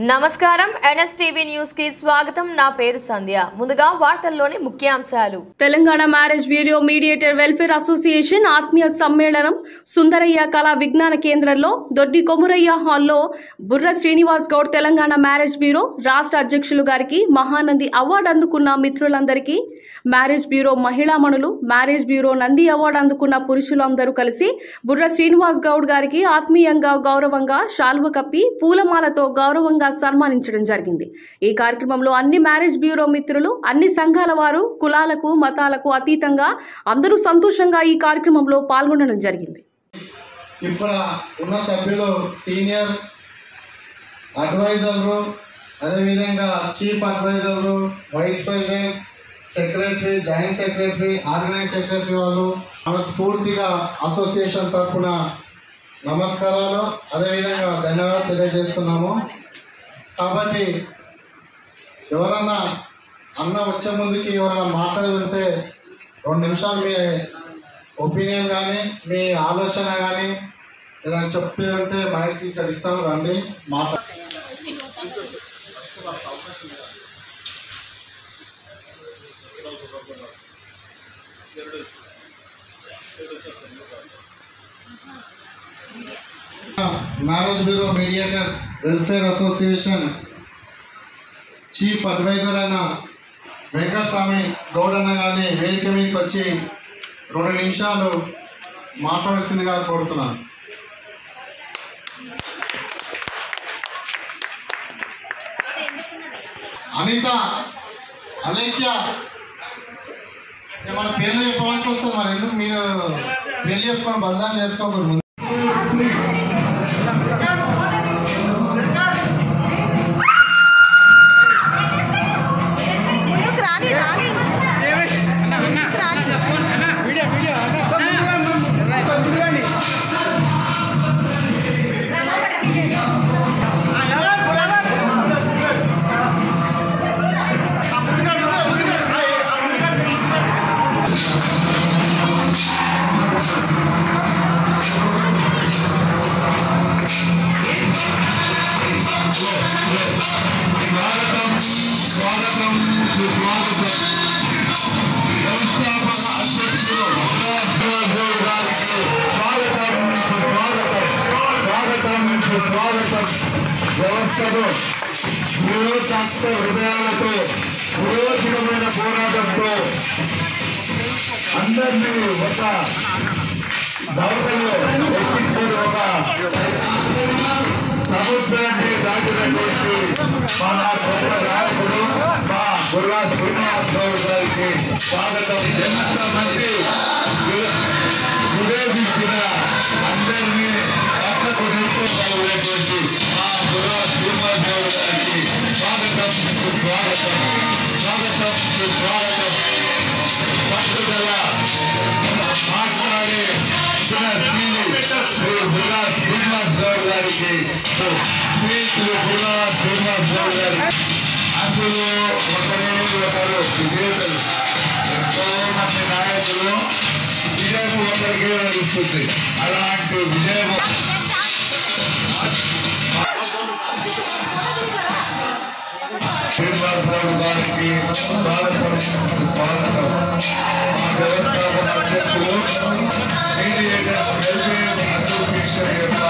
నమస్కారం NSTV news కి స్వాగతం. నా పేరు సంధ్య. ముందుగా వార్తల్లోని ముఖ్యాంశాలు. Telangana marriage bureau mediator welfare association ఆత్మీయ సమ్మేళనం సుందరయ్య కళా విజ్ఞాన కేంద్రంలో దొడ్డి కొమురయ్య హాల్లో బుర్ర శ్రీనివాస్ గౌడ్ తెలంగాణ మ్యారేజ్ బ్యూరో రాష్ట్ర అధ్యక్షులు గారికి మహానంది అవార్డు అందుకున్న మిత్రులందరికీ, మ్యారేజ్ బ్యూరో మహిళామణులు, మ్యారేజ్ బ్యూరో నంది అవార్డు అందుకున్న పురుషులందరూ కలిసి బుర్ర శ్రీనివాస్ గౌడ్ గారికి ఆత్మీయంగా గౌరవంగా శాల్వ కప్పి పూలమాలతో గౌరవంగా సన్మానించడం జరిగింది. ఈ కార్యక్రమంలో అన్ని మ్యారేజ్ బ్యూరో మిత్రులు, అన్ని సంఘాల వారు, కులాలకు మతాలకు అతీతంగా అందరూ సంతోషంగా ఈ కార్యక్రమంలో పాల్గొనడం జరిగింది. ఇప్పుడు ఉన్న సభ్యులు సీనియర్ అడ్వైజర్లు, అదేవిధంగా చీఫ్ అడ్వైజర్లు, vice president, secretary, joint secretary, organise secretary వాళ్ళు మనస్ఫూర్తిగా అసోసియేషన్ తరఫున నమస్కారాలు, అదేవిధంగా ధన్యవాదాలు తెలియజేస్తున్నాము. కాబట్టి ఎవరన్నా అన్న వచ్చే ముందుకి ఎవరైనా మాట్లాడుతుంటే 2 నిమిషాలు మీ ఒపీనియన్ కానీ మీ ఆలోచన కానీ ఏదైనా చెప్పేదంటే మైక్ ఇక్కడ ఇస్తాను, రండి మాట్లాడు. Marriage bureau mediators welfare association chief adviser అయిన వెంకటస్వామి గౌడ్ అన్న గారిని వేదిక మీదకి వచ్చి 2 నిమిషాలు మాట్లాడాల్సిందిగా కోరుతున్నాను. అనిత, అలేఖ్య మన పేర్లు చెప్పవలసి వస్తుంది. మరి ఎందుకు మీరు పేర్లు చెప్పుకొని బదనాం చేసుకోకూడదు. వ్యవస్థలో శాస్త్ర హృదయాలతో పురోగతిమైన పోరాటంతో అందరినీ ఒక దౌతలో ఎక్కించుకొని ఒక సముద్రాన్ని దాటినటువంటి మన గొప్ప నాయకుడు మా బుర్ర శ్రీనివాస్ గౌడ్ గారికి స్వాగతం. ఎంతమంది విరోధించిన అందరినీ పక్కకు నిలుపుకోగలిగినటువంటి మా బుర్ర శ్రీనివాస్ గౌడ్ గారికి స్వాగతం, సుస్వాగతం, స్వాగతం, సుస్వాగతం. పట్టుదల మాట్లాడే శ్రీ బుర్ర శ్రీనివాస్ గౌడ్ గారికి, శ్రీ బుర్ర శ్రీనివాస్ గౌడ్ గారికి అందులో ఒకరు విజేతలు. ఎంతో మంది నాయకులు విజయం ఒకరికే నడుస్తుంది. అలాంటి విజయం శ్రీనివాస్ గౌడ్ గారికి స్వాగతం, స్వాగతం. మా వ్యవస్థాపక అధ్యక్షులు మీడియేటర్ వెల్ఫేర్ అసోసియేషన్ యొక్క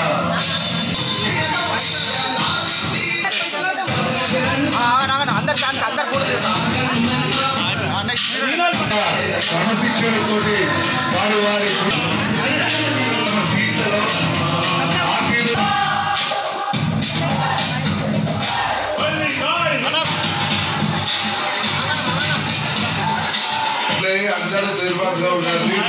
క్రమశిక్షణతో వారి సీట్లలో అందరూ శ్రీనివాస్ గౌడ్ గారిని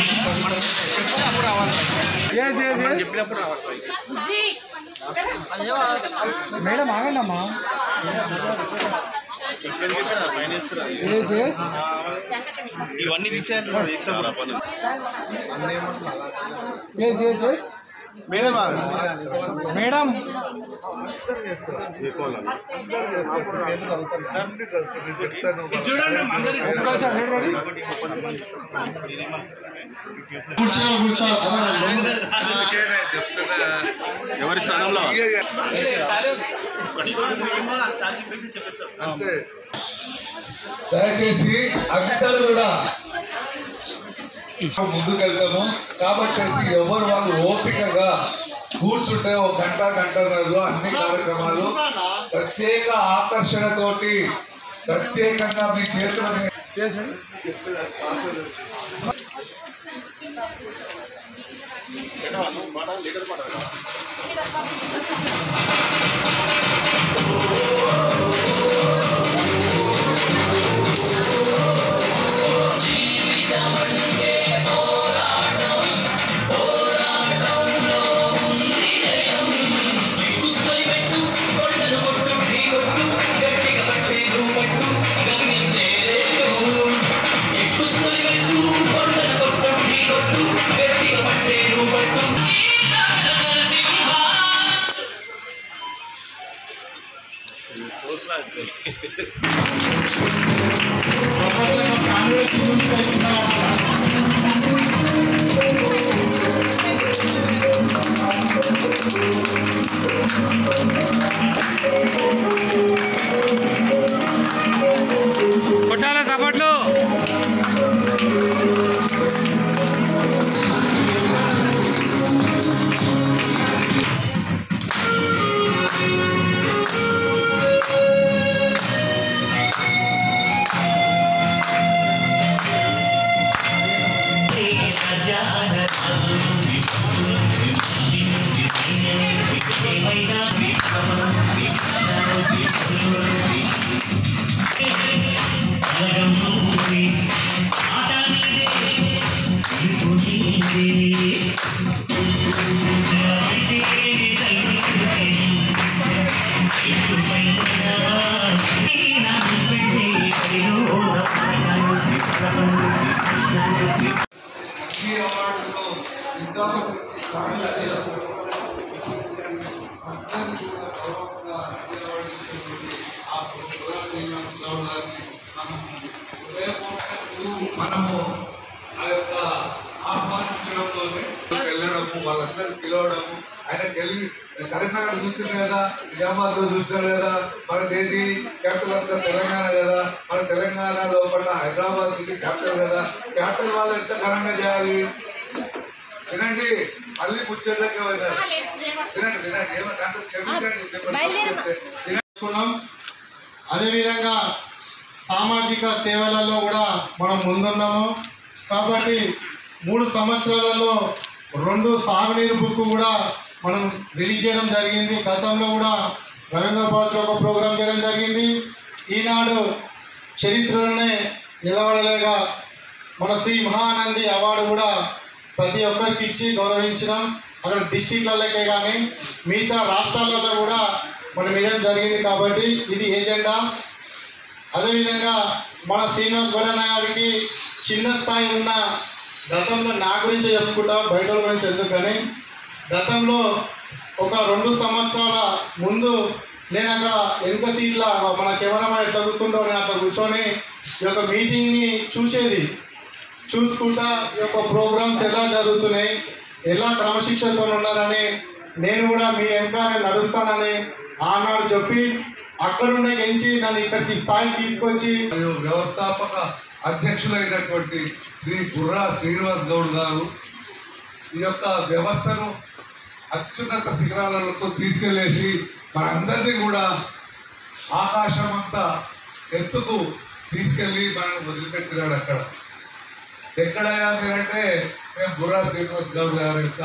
మేడం ఆగండమ్మా. ఇవన్నీ తీసేయాలి. మేడం మేడం కూర్చో ఎవరి స్థానంలో దయచేసి అందరూ కూడా ముందుకెళ్తాము కాబట్టి ఎవరు వాళ్ళు ఓపికగా కూర్చుంటే ఒక గంటన్నరలో అన్ని కార్యక్రమాలు ప్రత్యేక ఆకర్షణతోటి ప్రత్యేకంగా మీ చేతుల కొట్టాల చప్పట్లు. ఈ అవార్డులో ఇంకా మనము ఆ యొక్క ఆహ్వానించడంలోనే వెళ్ళడము వాళ్ళందరూ పిలవడము ఆయనకి వెళ్ళి కరీంనగర్ చూసిన కదా నిజామాబాద్ లో చూసిన కదా మనదేది క్యాపిటల్ అంతా తెలంగాణ కదా మన తెలంగాణ లోపల హైదరాబాద్ సిటీ క్యాపిటల్ కదా క్యాపిటల్ వాళ్ళు ఎంత ఘనంగా చేయాలి వినండి మళ్ళీ ముచ్చట్లకే పోయినారు వినండి వినండి ఏమంటే క్షమించండి అదేవిధంగా సామాజిక సేవలలో కూడా మనం ముందున్నాము కాబట్టి 3 సంవత్సరాలలో 2 సాగునీరు బుక్ కూడా మనం రిలీజ్ చేయడం జరిగింది. గతంలో కూడా రవీంద్ర భారతిలో ఒక ప్రోగ్రాం చేయడం జరిగింది. ఈనాడు చరిత్రలోనే నిలబడలేక మన శ్రీ మహానంది అవార్డు కూడా ప్రతి ఒక్కరికి ఇచ్చి గౌరవించడం అక్కడ డిస్టిక్లకే కానీ మిగతా రాష్ట్రాలలో కూడా మనం ఇవ్వడం జరిగింది. కాబట్టి ఇది ఏజెండా. అదేవిధంగా మన శ్రీనివాస్ గౌడన్న గారికి చిన్న స్థాయి ఉన్న గతంలో నా గురించి చెప్పుకుంటా బయట గురించి ఎందుకని గతంలో ఒక 2 సంవత్సరాల ముందు నేను అక్కడ వెనుక సీట్ల మన కెమెరామెన్ ఎట్లా కూర్చుంటో నేను అక్కడ కూర్చొని ఈ యొక్క మీటింగ్ని చూసుకుంటా ఈ యొక్క ప్రోగ్రామ్స్ ఎలా జరుగుతున్నాయి ఎలా క్రమశిక్షణతో ఉన్నారని నేను కూడా మీ వెనుక నడుస్తానని ఆనాడు చెప్పి అక్కడుండే గెలిచి నన్ను ఇక్కడికి స్థాయి తీసుకొచ్చి వ్యవస్థాపక అధ్యక్షులైనటువంటి శ్రీ బుర్రా శ్రీనివాస్ గౌడ్ గారు ఈ యొక్క వ్యవస్థను అత్యున్నత శిఖరాలకు తీసుకెళ్ళేసి మనందరినీ కూడా ఆకాశం అంతా ఎత్తుకు తీసుకెళ్ళి మనల్ని వదిలిపెట్టినాడు. అక్కడ ఎక్కడయ్యా మీరంటే మేము బుర్రా శ్రీనివాస్ గౌడ్ గారి యొక్క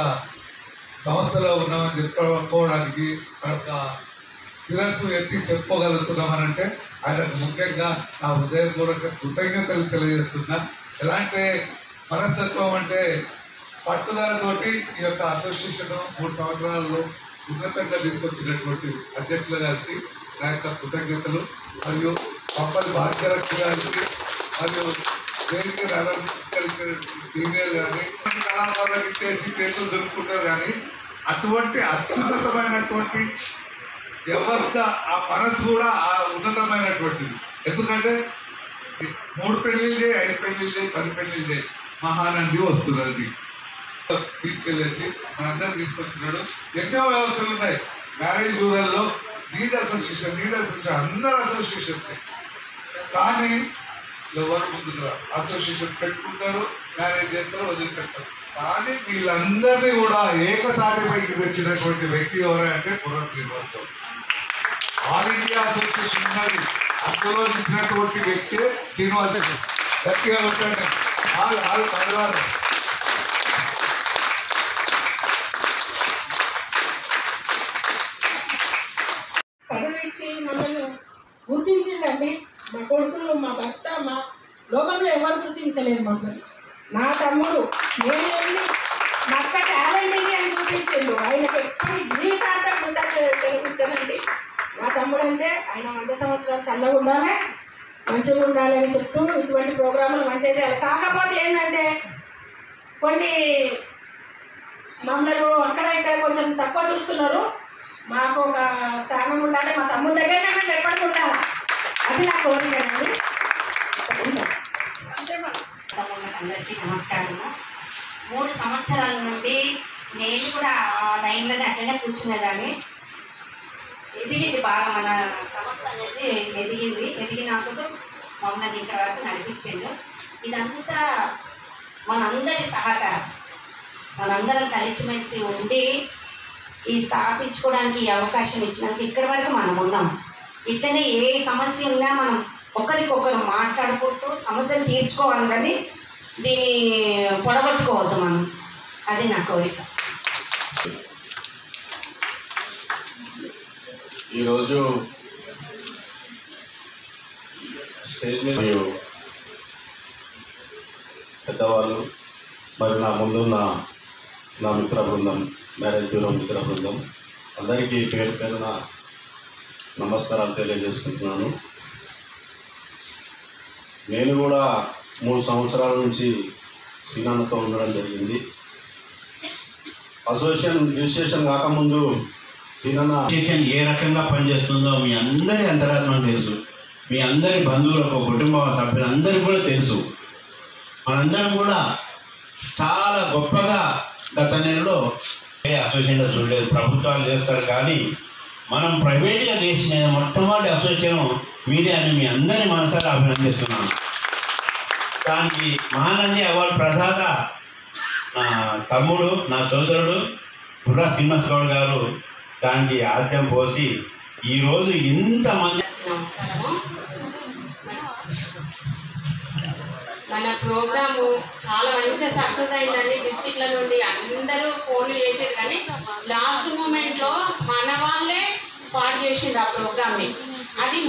సంస్థలో ఉన్నామని చెప్పుకోవడానికి మన యొక్క శిరస్సు ఎత్తి చెప్పుకోగలుగుతున్నామనంటే ఆయనకు ముఖ్యంగా నా హృదయపూర్వక కృతజ్ఞతలు తెలియజేస్తున్నా. ఎలాంటి మనస్తత్వం అంటే పట్టుదలతోటి ఈ యొక్క అసోసియేషన్ 3 సంవత్సరాలలో ఉన్నతంగా తీసుకొచ్చినటువంటి అధ్యక్షుల గారికి నా యొక్క కృతజ్ఞతలు మరియు పంపల్ భాగ్యలక్ష్మి గారికి మరియు వేదికను అలంకరించిన సీనియర్ కానీ కళాకారులకు ఇచ్చేసి పేర్లు దొరుకుతుంటారు కానీ అటువంటి అత్యున్నతమైనటువంటి వ్యవస్థ, ఆ మనసు కూడా ఆ ఉన్నతమైనటువంటిది. ఎందుకంటే 3 పెళ్ళిళ్ళే, 5 పెళ్ళిళ్ళే, 10 పెళ్ళిళ్ళే మహానంది వస్తున్నది తీసుకెళ్ళేసి మనందరూ తీసుకొచ్చినాడు. ఎన్నో వ్యవస్థలు ఉన్నాయి మ్యారేజ్ బ్యూరోల్లో, నీడ్ అసోసియేషన్ అందరు అసోసియేషన్, కానీ ఎవరు ముందుగా అసోసియేషన్ పెట్టుకుంటారు, మ్యారేజ్ చేస్తారు, వదిలిపెట్టారు. కానీ వీళ్ళందరినీ కూడా ఏకతాటిపైకి తెచ్చినటువంటి వ్యక్తి ఎవరంటే Burra Srinivas Goud. All India association ఉన్నది, అందులో ఇచ్చినటువంటి వ్యక్తి శ్రీనివాస్. గట్టిగా పెట్టండి. వాళ్ళు కదలాలి. పదవిచ్చి మనల్ని గుర్తించిందండి. మా కొడుకులు, మా భర్త, మా లోకంలో ఎవరు గుర్తించలేదు మమ్మల్ని. నా తమ్ముడు నేను వెళ్ళి మా అక్క టాలెంట్ అని చూపించిండు. ఆయనకి ఎప్పటి జీవితాంతం గుర్తుందండి. మా తమ్ముడు అంటే ఆయన 100 సంవత్సరాలు చల్లగా ఉండాలి, మంచిగా ఉండాలి అని చెప్తూ ఇటువంటి ప్రోగ్రాములు మంచిగా చేయాలి. కాకపోతే ఏంటంటే కొన్ని మమ్మల్ని అక్కడ ఇక్కడ కొంచెం తక్కువ చూస్తున్నారు. మాకు ఒక స్థానం ఉండాలి, మా తమ్ముడి దగ్గరనే మేము ఎప్పటికి ఉండాలి, అది నా కోరిక అండి. అందరికీ నమస్కారము. 3 సంవత్సరాల నుండి నేను కూడా ఆ లైన్లోనే అట్లనే కూర్చునేదాన్ని. ఎదిగింది బాగా, మన సంస్థ అనేది ఎదిగినప్పుడు మమ్మల్ని ఇక్కడ వరకు నడిపించిండు. ఇదంతా మనందరి సహకారం, మనందరం కలిసిమెలిసి ఉండి ఈ స్థాపించుకోవడానికి ఈ అవకాశం ఇచ్చినందుకు ఇక్కడి వరకు మనం ఉన్నాం. ఇట్లనే ఏ సమస్య ఉన్నా మనం ఒకరికొకరు మాట్లాడుకుంటూ సమస్యలు తీర్చుకోవాలి, కానీ దీన్ని పొడగొట్టుకోవద్దు మనం. అది నా కోరిక. ఈరోజు స్టేజ్ మీద పెద్దవాళ్ళు, మరి నా ముందున్న నా మిత్ర బృందం, మ్యారేజ్ బ్యూరో మిత్ర బృందం అందరికీ పేరు పేరున నమస్కారాలు తెలియజేసుకుంటున్నాను. నేను కూడా 3 సంవత్సరాల నుంచి సీనాన్నతో ఉండడం జరిగింది. అసోసియేషన్ రిజిస్ట్రేషన్ కాకముందు సీనాన్న అసోసియేషన్ ఏ రకంగా పనిచేస్తుందో మీ అందరి అంతరాత్మకు తెలుసు. మీ అందరి బంధువులకు, కుటుంబ సభ్యులందరికీ కూడా తెలుసు. మనందరం కూడా చాలా గొప్పగా గత నెలలో అసోసియేషన్లో చూడలేదు. ప్రభుత్వాలు చేస్తారు, కానీ మనం ప్రైవేట్గా చేసిన మొట్టమొదటి అసోసియేషన్ మీదే అని మీ అందరి మనసారా అభినందిస్తున్నాను. దానికి మహానంది అవార్డు ప్రదాత నా తమ్ముడు, నా సోదరుడు బుర్రా శ్రీనివాస్ గౌడ్ గారు దానికి ఆద్యం పోసి ఈరోజు ఇంతమంది. నమస్కారము. మన ప్రోగ్రాము చాలా మంచిగా సక్సెస్ అయిందండి. డిస్ట్రిక్ట్ల నుండి అందరూ ఫోన్లు చేసారు, కానీ లాస్ట్ మూమెంట్లో మన వాళ్ళే పాడు చేసిండ్రు ఆ ప్రోగ్రామ్ని. అది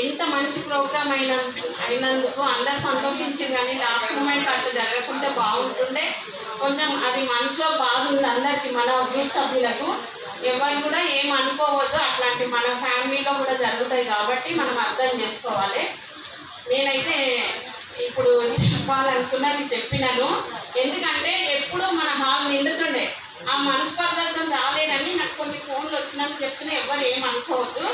ఎంత మంచి ప్రోగ్రామ్ అయినందుకు అందరు సంతోషించారు, కానీ లాస్ట్ మూమెంట్ అట్లా జరగకుంటే బాగుంటుండే. కొంచెం అది మనసులో బాధ ఉంది అందరికీ, మన గ్రూప్ సభ్యులకు. ఎవరు కూడా ఏం అనుకోవద్దు, అట్లాంటి మన ఫ్యామిలీలో కూడా జరుగుతాయి కాబట్టి మనం అర్థం చేసుకోవాలి. నేనైతే ఇప్పుడు చెప్పాలనుకున్నది చెప్పినాను. ఎందుకంటే ఎప్పుడూ మన హాల్ నిండుతుండే, ఆ మనస్పర్ధం రాలేదని నాకు కొన్ని ఫోన్లు వచ్చినందుకు చెప్తున్నా. ఎవరు ఏమనుకోవద్దు,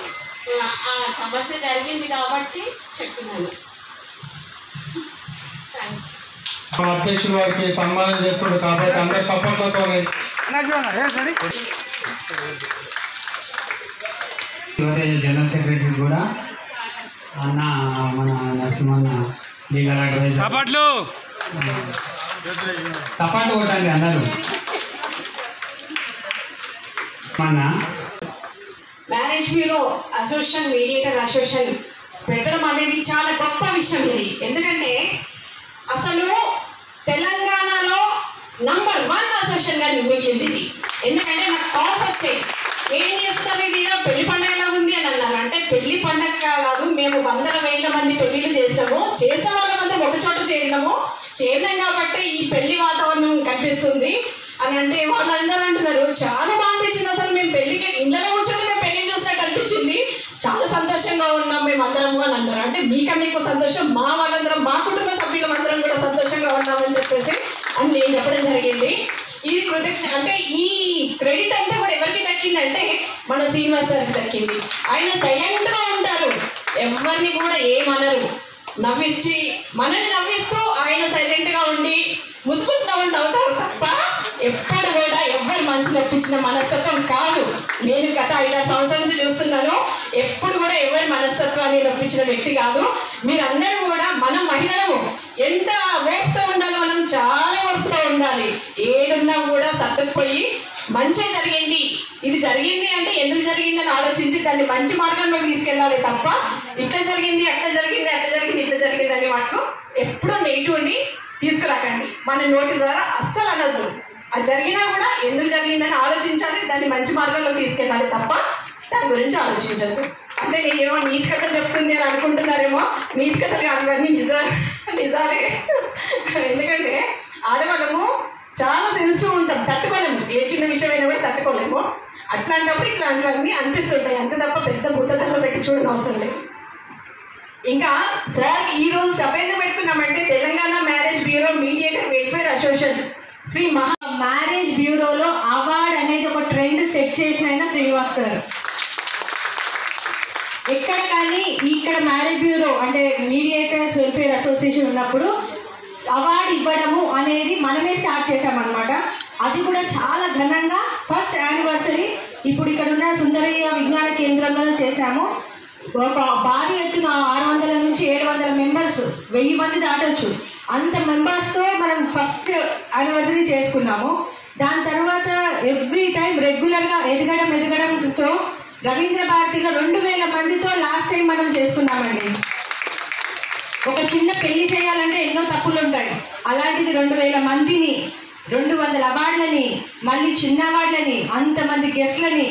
ఆ సమస్య జరిగింది కాబట్టి చెప్పినాను. అధ్యక్షుల వారికి సన్మానం చేస్తున్నారు కాబట్టి అందరి సపోర్ట్లతో జనరల్ సెక్రటరీ కూడా అన్న, మన నరసింహన్న లీగల్ అడ్వైజర్ సపాట్లు కొట్టండి అందరూ. మన marriage bureau association, mediator association పెట్టడం అనేది చాలా గొప్ప విషయం ఇది. ఎందుకంటే అసలు తెలంగాణలో నంబర్ 1 అసోసియేషన్గా మిగిలింది ఇది. ఎందుకంటే నాకు కాల్స్ వచ్చాయి, ఏం చేస్తాం ఇది పెళ్లి పండుగలా ఉంది అని అన్నారు. అంటే పెళ్లి పండుగ కాదు, మేము 100,000 మంది పెళ్లిళ్ళు చేసినాము, చేసిన వాళ్ళమందరం ఒక చోట చేరినాము కాబట్టి ఈ పెళ్లి వాతావరణం కనిపిస్తుంది అని అంటే వాళ్ళందరూ అంటున్నారు. చాలా బాగా అనిపించింది, అసలు మేము పెళ్లికి ఇంట్లో కూర్చొని మేము పెళ్లి చూసినట్టు అనిపించింది, చాలా సంతోషంగా ఉన్నాం మేము అందరము అని అన్నారు. అంటే మీకన్నా ఎక్కువ సంతోషం మా వాళ్ళందరం, మా కుటుంబ సభ్యులం అందరం కూడా సంతోషంగా ఉన్నామని చెప్పేసి అని నేను చెప్పడం జరిగింది. ఈ అంటే ఈ క్రెడిట్ అంతా కూడా ఎవరికి దక్కిందంటే మన శ్రీనివాస్ గారికి దక్కింది. ఆయన సైలెంట్గా ఉంటారు, ఎవరిని కూడా ఏమనరు, నవ్వించి మనల్ని నవ్విస్తూ ఆయన సైలెంట్గా ఉండి ముసుగుసు నవ్వులు నవ్వుతారు తప్ప ఎప్పుడు కూడా ఎవరి మనసు నొప్పించిన మనస్తత్వం కాదు. నేను గత 5 సంవత్సరాల నుంచి చూస్తున్నాను, ఎప్పుడు కూడా ఎవరి మనస్తత్వాన్ని నొప్పించిన వ్యక్తి కాదు. మీరందరూ కూడా మనం మహిళలు ఎంత ఓర్పుతో ఉండాలి, మనం చాలా ఓర్పుతో ఉండాలి. ఏదున్నా కూడా సర్దుకుపోయి మంచి జరిగింది, ఇది జరిగింది అంటే ఎందుకు జరిగింది అని ఆలోచించి దాన్ని మంచి మార్గంలో తీసుకెళ్ళాలి తప్ప ఇట్లా జరిగింది అట్లా జరిగింది అట్లా జరిగింది ఇట్లా జరిగింది అని వాటిలో ఎప్పుడూ నెగిటివ్ని తీసుకురాకండి. మన నోటి ద్వారా అస్సలు అనద్దు. అది జరిగినా కూడా ఎందుకు జరిగిందని ఆలోచించాలి, దాన్ని మంచి మార్గంలో తీసుకెళ్ళాలి తప్ప దాని గురించి ఆలోచించద్దు. అంటే నేనేమో నీతి కథ చెప్తుంది అని అనుకుంటున్నారేమో, నీతి కథ కాదు కానీ నిజాలే. ఎందుకంటే ఆడవాళ్ళము చాలా సెన్సిటివ్ ఉంటాం, తట్టుకోలేము, ఏ చిన్న విషయం అయినా కూడా తట్టుకోలేము. అట్లాంటప్పుడు ఇట్లాంటివన్నీ అనిపిస్తుంటాయి, అంతే తప్ప పెద్ద బుట్టతల్లో పెట్టి చూడడం అవసరం లేదు. ఇంకా సార్ ఈరోజు సభ ఎందుకు పెట్టుకున్నామంటే Telangana marriage bureau mediator welfare association Shri marriage బ్యూరోలో అవార్డ్ అనేది ఒక ట్రెండ్ సెట్ చేసిన శ్రీనివాస్ సార్. ఎక్కడ కానీ ఇక్కడ మ్యారేజ్ బ్యూరో అంటే మీడియేటర్స్ వెల్ఫేర్ అసోసియేషన్ ఉన్నప్పుడు అవార్డు ఇవ్వడము అనేది మనమే స్టార్ట్ చేసామన్నమాట. అది కూడా చాలా ఘనంగా ఫస్ట్ యానివర్సరీ ఇప్పుడు ఇక్కడ ఉన్న సుందరయ్య విజ్ఞాన కేంద్రంలో చేశాము. ఒక భారీ ఎత్తున 600 నుంచి 700 మెంబర్స్, 1000 మంది దాటొచ్చు, అంత మెంబర్స్తో మనం ఫస్ట్ యానివర్సరీ చేసుకున్నాము. దాని తర్వాత ఎవ్రీ టైం రెగ్యులర్గా ఎదగడంతో రవీంద్ర భారతిలో 2000 మందితో లాస్ట్ టైం మనం చేసుకున్నామండి. ఒక చిన్న పెళ్లి చేయాలంటే ఎన్నో తప్పులు ఉంటాయి, అలాంటిది 2000 మందిని, 200 అవార్డులని, మళ్ళీ చిన్న అవార్డులని, అంతమంది గెస్ట్లని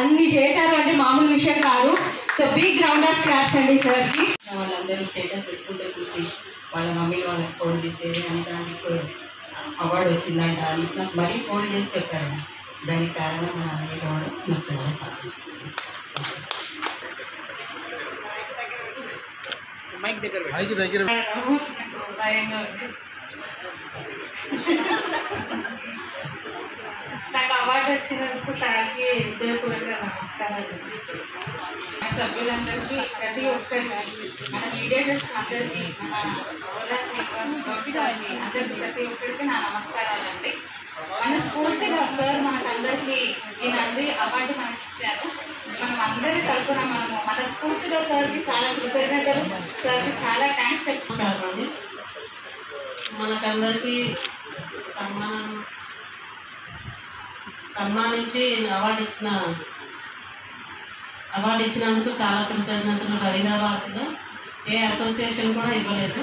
అన్ని చేశారు అంటే మామూలు విషయం కాదు. So big round of claps అండి సార్కి. వాళ్ళందరూ స్టేటస్ పెట్టుకుంటూ చూసి వాళ్ళ మమ్మీని వాళ్ళకి ఫోన్ చేసేది అని దానికి అవార్డు వచ్చిందంట అని ఇట్లా మరీ ఫోన్ చేసి చెప్పారు. దానికి కారణం మన అన్నయ్య కావడం నాకు చాలా సంతోషం. నాకు అవార్డు వచ్చినందుకు సార్కి హృదయపూర్వక నమస్కారాలు. మన సభ్యులందరికీ, ప్రతి ఒక్కరికి, మన మీడియేటర్స్ అందరికీ, మన అందరికీ, ప్రతి ఒక్కరికి నా నమస్కారాలండి. మనస్ఫూర్తిగా సార్ మనకందరికీ ఈ నంది అవార్డు మనకి ఇచ్చారు. మనం అందరి తరఫున మనము మనస్ఫూర్తిగా సార్కి చాలా కృతజ్ఞతలు, సార్కి చాలా థ్యాంక్స్ చెప్తున్నామండి. మనకందరికీ సన్మానించి అవార్డు ఇచ్చినందుకు చాలా కృతజ్ఞతలు. హైదరాబాద్లో ఏ అసోసియేషన్ కూడా ఇవ్వలేదు,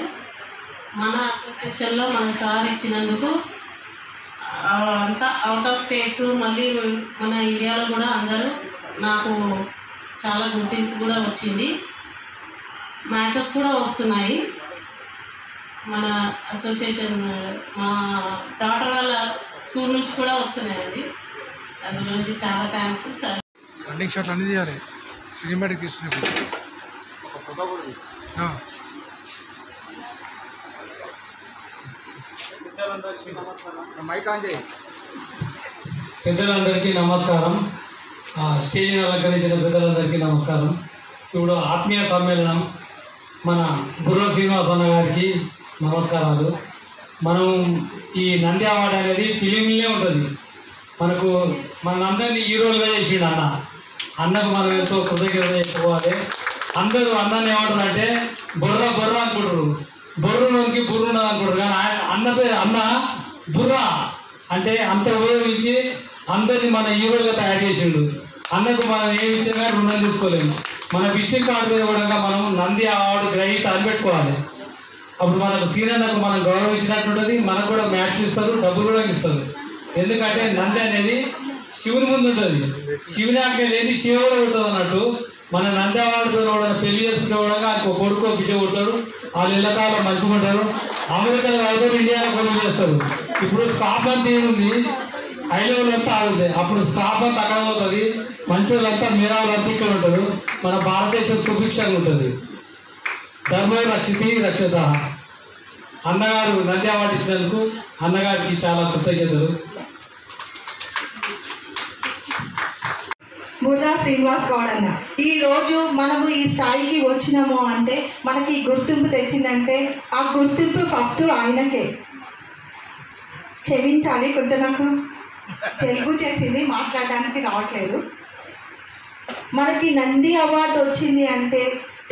మన అసోసియేషన్లో మన సార్ ఇచ్చినందుకు అంతా అవుట్ ఆఫ్ స్టేట్స్, మళ్ళీ మన ఇండియాలో కూడా అందరూ నాకు చాలా గుర్తింపు కూడా వచ్చింది. మ్యాచెస్ కూడా వస్తున్నాయి మన అసోసియేషన్, మా డాక్టర్ వాళ్ళ స్కూల్ నుంచి కూడా వస్తున్నాయండి. అందు గురించి చాలా థ్యాంక్స్ సార్. రన్నింగ్ షాట్లు అన్నీ చేయాలి, సినిమాటిక్ తీసుకున్నప్పుడు పెద్దలందరికీ నమస్కారం. స్టేజ్ని అలంకరించిన పెద్దలందరికీ నమస్కారం. ఇప్పుడు ఆత్మీయ సమ్మేళనం మన బుర్ర శ్రీనివాస్ అన్న గారికి నమస్కారాలు. మనం ఈ నంది అవార్డు అనేది ఫిలింలే ఉంటుంది. మనకు మనందరినీ హీరోలుగా చేసిండు అన్నకు మనం ఎంతో కృతజ్ఞత చెప్పుకోవాలి. అందరూ అన్నాన్ని ఏమంటారంటే బుర్ర బుర్ర అనుకుంటారు, బుర్రుకి బుర్ర ఉండదు అనుకుంటారు. కానీ అన్న పేరు అన్న బుర్ర అంటే అంత ఉపయోగించి అందరినీ మన హీరోలుగా తయారు చేసిండు. అన్నకు మనం ఏమి ఇచ్చినా కానీ రుణం తీసుకోలేము. మన విజిటింగ్ కార్డు మీద కూడా మనం నంది అవార్డు గ్రహీత అని పెట్టుకోవాలి. అప్పుడు మనకు సీనియర్లకు మనం గౌరవించినట్టు ఉంటుంది, మనకు కూడా మ్యాచ్ ఇస్తారు, డబ్బులు కూడా ఇస్తారు. ఎందుకంటే నంది అనేది శివుని ముందు ఉంటుంది, శివుని ఆజ్ఞ లేని శివ కూడా ఉంటుంది అన్నట్టు. మన నంది అవార్డుతో కూడా పెళ్లి చేసుకుంటే కూడా ఆయనకు కొడుకో బిడ్డ కొడతాడు, వాళ్ళు ఇళ్ళకాలం మంచిగా ఉంటారు. అమెరికా అవుతారు, ఇండియాలో పనులు చేస్తారు. ఇప్పుడు స్టాప్ అంతా ఉంది, హై లెవెల్ అంతా ఆగుతుంది. అప్పుడు స్టాప్ అంతా అక్కడ పోతుంది, మంచి వాళ్ళంతా మేధావులంతా ఇక్కడ ఉంటారు. మన భారతదేశం సుభిక్షంగా ఉంటుంది. ధర్మం రక్షితి రక్షత. అన్నగారు నంది అవార్డు ఇచ్చినందుకు అన్నగారికి చాలా కృతజ్ఞతలు. బుర్రా శ్రీనివాస్ గౌడ్ అన్న. ఈరోజు మనము ఈ స్థాయికి వచ్చినాము అంటే, మనకి గుర్తింపు తెచ్చిందంటే ఆ గుర్తింపు ఫస్ట్ ఆయనకే. క్షమించాలి, కొంచెం నాకు తెలుగు చేసింది మాట్లాడడానికి రావట్లేదు. మనకి నంది అవార్డు వచ్చింది అంటే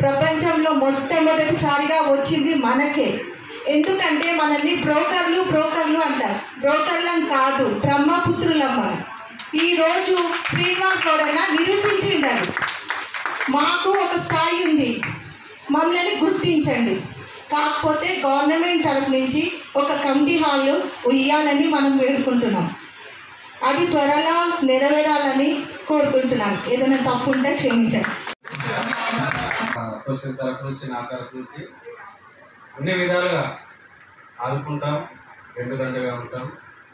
ప్రపంచంలో మొట్టమొదటిసారిగా వచ్చింది మనకే. ఎందుకంటే మనల్ని బ్రోకర్లు అంటారు. బ్రోకర్లను కాదు, బ్రహ్మపుత్రులం మనం. ఈరోజు శ్రీనివాస్ గౌడ్ అన్న నిరూపించిండారు, మాకు ఒక స్థాయి ఉంది, మమ్మల్ని గుర్తించండి. కాకపోతే గవర్నమెంట్ తరఫు నుంచి ఒక కమిటీ హాల్ ఇవ్వాలని మనం వేడుకుంటున్నాం. అది త్వరలో నెరవేరాలని కోరుకుంటున్నాను. ఏదైనా తప్పు ఉంటే క్షమించండి. అసోసియేషన్ తరఫు నుంచి, నా తరఫు నుంచి అన్ని విధాలుగా ఆదుకుంటాం, వెండుదండగా ఉంటాం.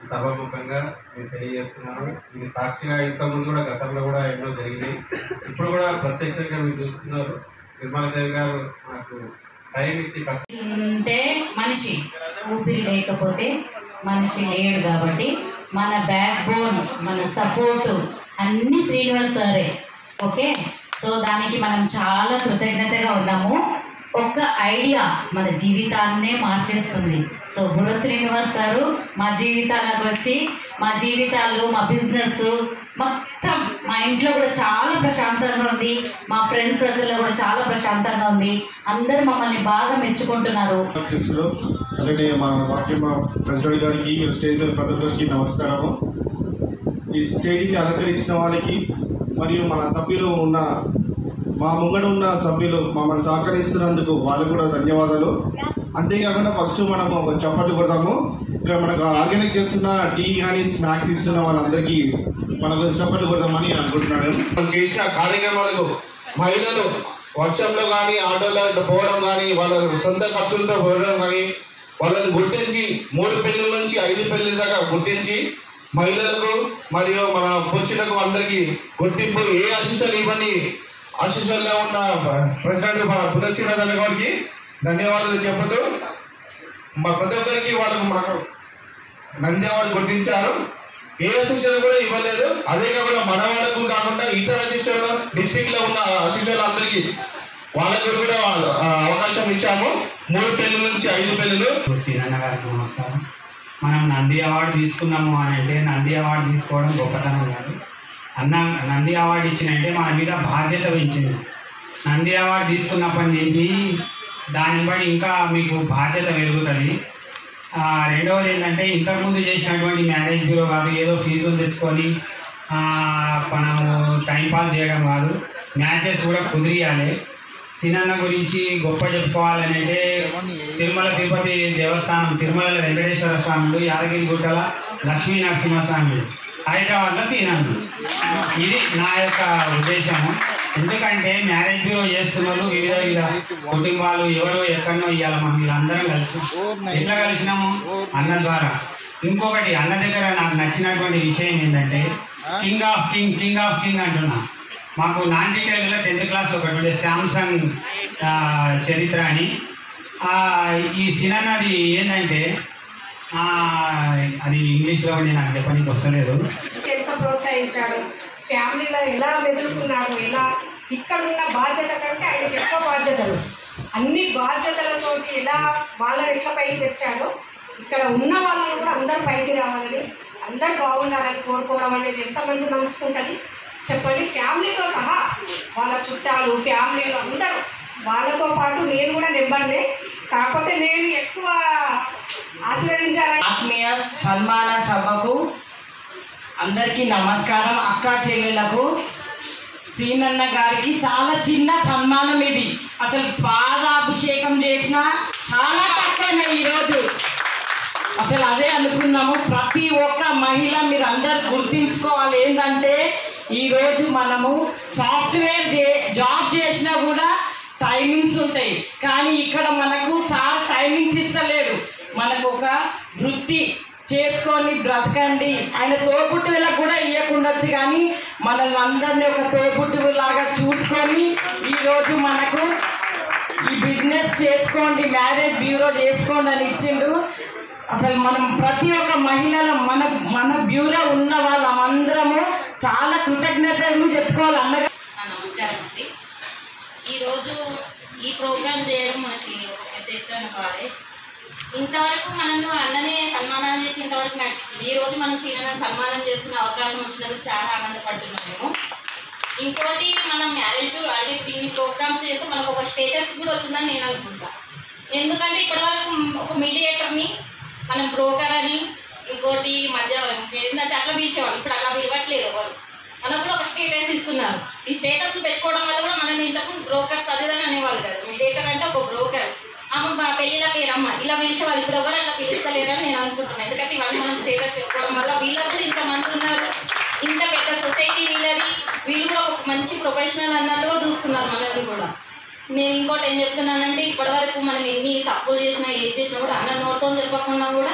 ఈ సభాముఖంగా నేను తెలియజేస్తున్నాను. ఇది సాక్షిగా ఇంతకుముందు కూడా గతంలో కూడా ఎన్నో జరిగినాయి. ఇప్పుడు కూడా ప్రత్యక్షంగా మీరు చూస్తున్నారు. నిర్మలాదేవి గారు నాకు టైం ఇచ్చి ఉంటే మనిషి, ఊపిరి లేకపోతే మనిషి లేడు. కాబట్టి మన బ్యాక్ బోన్, మన సపోర్టు అన్నీ శ్రీనివాస్ సారే. ఓకే, సో దానికి మనం చాలా కృతజ్ఞతగా ఉన్నాము. ఒక్క ఐడియా మన జీవితాన్నే మార్చేస్తుంది. సో బుర్ర శ్రీనివాస్ సారు మా జీవితాలకు వచ్చి, మా జీవితాలు, మా బిజినెస్ మొత్తం, మా ఇంట్లో కూడా చాలా ప్రశాంతంగా ఉంది, మా ఫ్రెండ్స్ సర్కిల్లో కూడా చాలా ప్రశాంతంగా ఉంది. అందరూ మమ్మల్ని బాగా మెచ్చుకుంటున్నారు. అలాగే మా ప్రెసిడెంట్ గారికి, స్టేజ్ మీద ప్రతి ఒక్కరికి నమస్కారము. ఈ స్టేజ్కి అలంకరించిన వాళ్ళకి మరియు మన సభ్యులు ఉన్న, మా ముంగడ ఉన్న సభ్యులు మమ్మల్ని సహకరిస్తున్నందుకు వాళ్ళకు కూడా ధన్యవాదాలు. అంతేకాకుండా ఫస్ట్ మనము చప్పట్లు కొడతాము. ఇక్కడ మనకు ఆర్గనైజ్ చేస్తున్న టీ కానీ స్నాక్స్ ఇస్తున్న వాళ్ళందరికీ మనకు చప్పట్లు కొడతామని అనుకుంటున్నాను. మనం చేసిన కార్యక్రమాలకు మహిళలు వర్షంలో కానీ, ఆటోలో పోవడం కానీ, వాళ్ళ సొంత ఖర్చులతో పోవడం కానీ, వాళ్ళని గుర్తించి 3 పెళ్ళిళ్ళ నుంచి 5 పెళ్ళిళ్ళ దాకా గుర్తించి మహిళలకు మరియు మన పురుషులకు అందరికీ గుర్తింపు ఏ అసిస్టెంట్ ఇవ్వని అసిస్టెంట్లో ఉన్న ప్రెసిడెంట్ మన పునశ్రీనాథ్ గారికి ధన్యవాదాలు చెబుతూ, మా ప్రతి ఒక్కరికి వాళ్ళకు మనకు నంది అవార్డు గుర్తించారు. ఏ అసిస్టెంట్ కూడా ఇవ్వలేదు. అదే కాకుండా మన వాళ్ళకు కాకుండా ఇతర అసిస్టెంట్లు, డిస్ట్రిక్ట్లో ఉన్న అసిస్టెంట్లు అందరికీ వాళ్ళకు కూడా అవకాశం ఇచ్చాము. 3 పెళ్ళిళ్ళ నుంచి 5 పెళ్ళిళ్ళు. శ్రీనన్న గారికి నమస్కారం. మనం నంది అవార్డు తీసుకున్నాము అని అంటే, నంది అవార్డు తీసుకోవడం గొప్పతనం కాదు. నంది అవార్డు ఇచ్చినంటే మన మీద బాధ్యత పెంచింది. నంది అవార్డు తీసుకున్నప్పటి నుంచి దాన్ని బట్టి ఇంకా మీకు బాధ్యత పెరుగుతుంది. రెండవది ఏంటంటే, ఇంతకుముందు చేసినటువంటి మ్యారేజ్ బ్యూరో కాదు, ఏదో ఫీజులు తెచ్చుకొని మనము టైంపాస్ చేయడం కాదు, మ్యాచెస్ కూడా కుదిరియాలి. సినన్న గురించి గొప్ప చెప్పుకోవాలని అంటే, తిరుమల తిరుపతి దేవస్థానం, తిరుమల వెంకటేశ్వర స్వాముడు, యాదగిరిగుట్టల లక్ష్మీ నరసింహస్వాముడు, హైదరాబాద్లో సినన్ను. ఇది నా యొక్క ఉద్దేశము. ఎందుకంటే మ్యారేజ్ బ్యూరో చేస్తున్న వాళ్ళు వివిధ కుటుంబాలు ఎవరో ఎక్కడనో ఇవ్వాలి. మనం వీళ్ళందరం కలిసి ఎట్లా కలిసినాము? అన్న ద్వారా. ఇంకొకటి, అన్న దగ్గర నాకు నచ్చినటువంటి విషయం ఏంటంటే, కింగ్ ఆఫ్ కింగ్ అంటున్నా. మాకు 92లో 10th క్లాస్లో ఒకటి ఉండే శాంసంగ్ చరిత్ర అని. ఈ సినన్నది ఏంటంటే, అది ఇంగ్లీష్లో ఉండి నాకు చెప్పడానికి వస్తలేదు. ఎంత ప్రోత్సహించాడు, ఫ్యామిలీలో ఎలా మెదులుకున్నాడు, ఎలా ఇక్కడ ఉన్న బాధ్యత కంటే ఆయనకి ఎక్కువ బాధ్యతలు, అన్ని బాధ్యతలతోటి ఎలా వాళ్ళని ఎట్లా పైకి తెచ్చాడో, ఇక్కడ ఉన్న వాళ్ళని కూడా అందరు పైకి రావాలని, అందరు బాగుండాలని కోరుకోవడం అనేది ఎంతమంది నడుస్తుంటుంది చెప్పండి. ఫ్యామిలీతో సహా వాళ్ళ చుట్టాలు, ఫ్యామిలీలు అందరూ, వాళ్ళతో పాటు నేను కూడా నెంబర్నే. కాకపోతే నేను ఎక్కువ ఆశీర్వదించాలని. ఆత్మీయ సన్మాన సభకు అందరికీ నమస్కారం. అక్క చెల్లెలకు, సీనన్న గారికి చాలా చిన్న సన్మానం ఇది. అసలు పాదాభిషేకం చేసిన చాలా తక్కువ ఈరోజు. అసలు అదే అనుకున్నాము. ప్రతి ఒక్క మహిళ మీరు అందరు గుర్తించుకోవాలి ఏంటంటే, ఈరోజు మనము సాఫ్ట్వేర్ జాబ్ చేసినా కూడా టైమింగ్స్ ఉంటాయి, కానీ ఇక్కడ మనకు సార్ టైమింగ్స్ ఇస్తలేడు. మనకు ఒక వృత్తి చేసుకొని బ్రతకండి, ఆయన తోబుట్టువులకు కూడా ఇవ్వకుండొచ్చు, కానీ మనల్ని అందరినీ ఒక తోబుట్టువులాగా చూసుకొని ఈరోజు మనకు ఈ బిజినెస్ చేసుకోండి, మ్యారేజ్ బ్యూరో చేసుకోండి అని ఇచ్చిండు. అసలు మనం ప్రతి ఒక్క మహిళలు మన బ్యూరో ఉన్న వాళ్ళందరము చాలా చాలా కృతజ్ఞతలు చెప్పుకోవాలి అన్నగా. నమస్కారం అండి. ఈరోజు ఈ ప్రోగ్రాం చేయడం మనకి ఒక పెద్ద ఎత్తున బాధే. ఇంతవరకు మనల్ని అన్ననే సన్మానం చేసి ఇంతవరకు నడిపించింది. ఈరోజు మనం సీనియర్ని సన్మానం చేసుకునే అవకాశం వచ్చినందుకు చాలా ఆనందపడుతున్నాం మేము. ఇంకోటి మనం మ్యారేజ్ అంటే దీన్ని ప్రోగ్రామ్స్ చేస్తే మనకు ఒక స్టేటస్ కూడా వచ్చిందని నేను అనుకుంటా. ఎందుకంటే ఇప్పటివరకు ఒక మీడియేటర్ని మనం బ్రోకర్ అని ఇంకోటి మధ్య ఏంటంటే అట్లా పిలిచేవాళ్ళు, ఇప్పుడు అలా పిలవట్లేదు ఎవరు. మనకు కూడా ఒక స్టేటస్ ఇస్తున్నారు. ఈ స్టేటస్ పెట్టుకోవడం వల్ల కూడా మనం ఇంతకు బ్రోకర్స్ అదేదని అనేవాళ్ళు కదా. మీడియేటర్ అంటే ఒక బ్రోకర్, మా పెళ్ళిళ్ళ పేరమ్మ ఇలా పిలిచేవాళ్ళు. ఇప్పుడు ఎవరు అట్లా పిలుస్తలేరని నేను అనుకుంటున్నాను. ఎందుకంటే ఇవన్నీ మనం స్టేటస్ పెట్టుకోవడం వల్ల వీళ్ళకు కూడా ఇంతమంది ఉన్నారు, ఇంత పెద్ద సొసైటీ వీళ్ళది, వీళ్ళు కూడా ఒక మంచి ప్రొఫెషనల్ అన్నట్టుగా చూస్తున్నారు మనల్ని కూడా. నేను ఇంకోటి ఏం చెప్తున్నానంటే ఇప్పటివరకు మనం ఎన్ని తప్పులు చేసినా ఏది చేసినా కూడా అన్న నోటితో చెప్పకుండా కూడా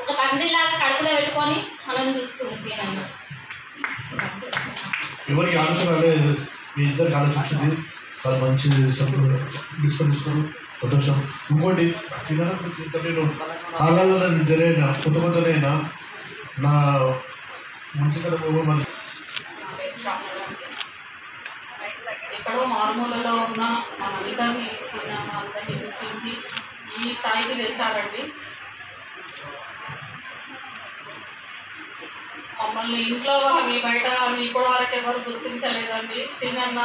ఒక తండ్రిలాగా కడుపులో పెట్టుకొని మనం చూసుకున్నాం సీన్ అన్న. ఎవరికి ఆలోచన లేదు, మీ ఇద్దరికి ఆలోచించింది చాలా మంచి తీసుకొని సంతోషం. ఇంకోటి సినిమా గురించి నేను హాలలో జరిగిన కొత్త కొత్తనైనా నా మంచితనం మన ఎక్కడో మారుమూలలో ఉన్న మనందరినీ మా అందరినీ గుర్తించి ఈ స్థాయికి తెచ్చారండి. మమ్మల్ని ఇంట్లో కానీ బయట కానీ ఇప్పటి వరకు ఎవరు గుర్తించలేదండి. చిన్న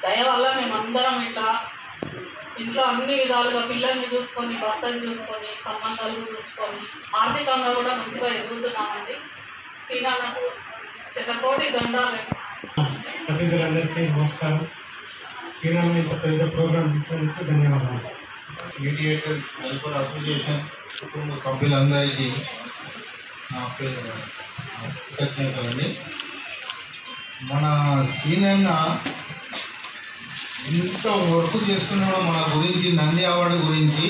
దయ వల్ల మేమందరం ఇట్లా ఇంట్లో అన్ని విధాలుగా పిల్లల్ని చూసుకొని, భర్తని చూసుకొని, సంబంధాలు చూసుకొని, ఆర్థికంగా కూడా మంచిగా ఎదుగుతున్నామండి. సీనాన్నకు శతకోటి దండాలండి. అతిథులందరికీ నమస్కారం. సీనాన్న ఇంత పెద్ద ప్రోగ్రాం తీసుకున్నందుకు ధన్యవాదాలు. మీడియేటర్స్ వెల్ఫేర్ అసోసియేషన్ కుటుంబ సభ్యులందరికీ నా పేరు కృతజ్ఞతలండి. మన సీనన్న ఇంత వర్క్ చేస్తున్నాడు మన గురించి, నంది అవార్డు గురించి.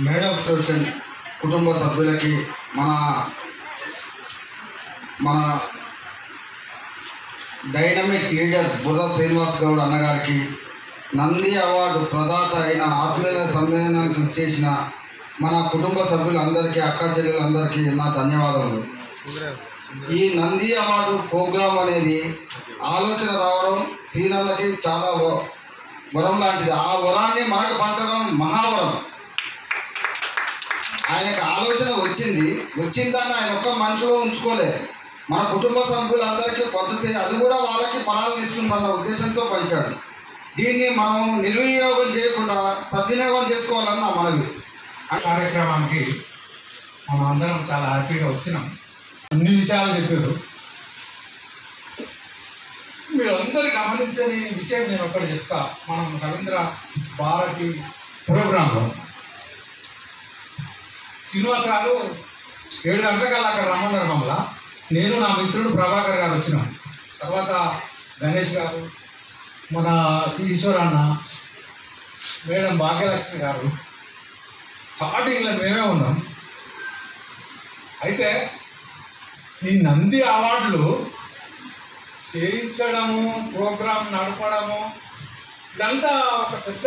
మేడం అసోసియేషన్ కుటుంబ సభ్యులకి మన డైనమిక్ లీడర్ బుర్ర శ్రీనివాస్ గౌడ్ అన్నగారికి, నంది అవార్డు ప్రదాత అయిన ఆత్మీయ సమ్మేళనానికి ఇచ్చేసిన మన కుటుంబ సభ్యులందరికీ, అక్క చెల్లెలందరికీ నా ధన్యవాదాలు. ఈ నంది అవార్డు ప్రోగ్రాం అనేది ఆలోచన రావడం సీనన్నకి చాలా వరం లాంటిది. ఆ వరాన్ని మనకు పంచడం మహావరం. ఆయనకు ఆలోచన వచ్చిందని ఆయన ఒక్క మనసులో ఉంచుకోలేదు. మన కుటుంబ సభ్యులందరికీ పంచితే అది కూడా వాళ్ళకి ఫలాలను ఇస్తుందన్న ఉద్దేశంతో పంచాడు. దీన్ని మనం నిర్వినియోగం చేయకుండా సద్వినియోగం చేసుకోవాలని నా మనవి. కార్యక్రమానికి మనం అందరం చాలా హ్యాపీగా వచ్చినాం. అన్ని విషయాలు చెప్పారు. మీరు అందరు గమనించని విషయం నేను ఒకటి చెప్తా. మనం రవీంద్ర భారతి ప్రోగ్రాంలో శ్రీనివాస్ గారు 7 గంటలకల్లా అక్కడ రమ్మన్నారు మమ్మల్ని. నేను నా మిత్రుడు ప్రభాకర్ గారు వచ్చినాం. తర్వాత గణేష్ గారు, మన ఈశ్వరన్న, మేడం భాగ్యలక్ష్మి గారు, స్టార్టింగ్లో మేమే ఉన్నాం. అయితే ఈ నంది అవార్డులు చేయించడము, ప్రోగ్రాం నడపడము, ఇదంతా ఒక పెద్ద